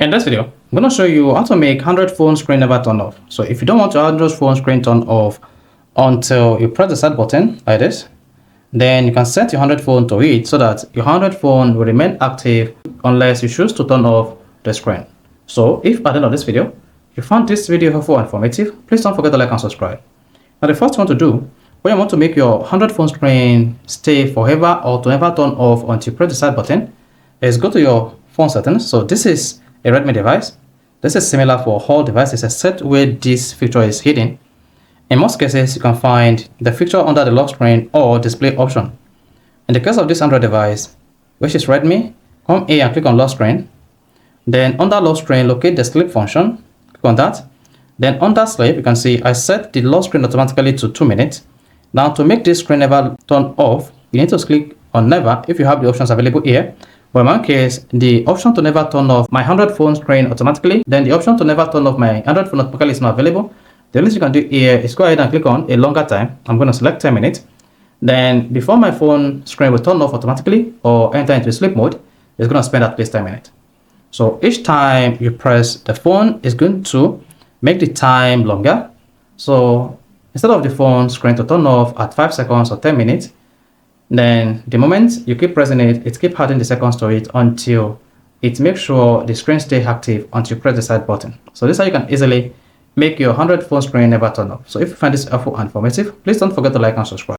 In this video, I'm going to show you how to make Android phone screen never turn off. So if you don't want your Android phone screen turn off until you press the start button like this, then you can set your Android phone to it so that your Android phone will remain active unless you choose to turn off the screen. So if at the end of this video, you found this video helpful and informative, please don't forget to like and subscribe. Now the first thing to do, when you want to make your Android phone screen stay forever or to never turn off until you press the start button, is go to your phone settings. So this is a Redmi device. This is similar for all devices except where this feature is hidden. In most cases, you can find the feature under the lock screen or display option. In the case of this Android device, which is Redmi, come here and click on lock screen. Then under lock screen, locate the sleep function. Click on that. Then under sleep, you can see I set the lock screen automatically to 2 minutes. Now to make this screen never turn off, you need to click on never if you have the options available here. But in my case, the option to never turn off my Android phone screen automatically, then the option to never turn off my Android phone automatically is not available. The only thing you can do here is go ahead and click on a longer time. I'm going to select 10 minutes. Then before my phone screen will turn off automatically or enter into sleep mode, it's going to spend at least 10 minutes. So each time you press the phone, it's going to make the time longer. So instead of the phone screen to turn off at 5 seconds or 10 minutes, then the moment you keep pressing it, it keeps adding the seconds to it until it makes sure the screen stays active until you press the side button. So this is how you can easily make your Android phone screen never turn off. So if you find this helpful and informative, please don't forget to like and subscribe.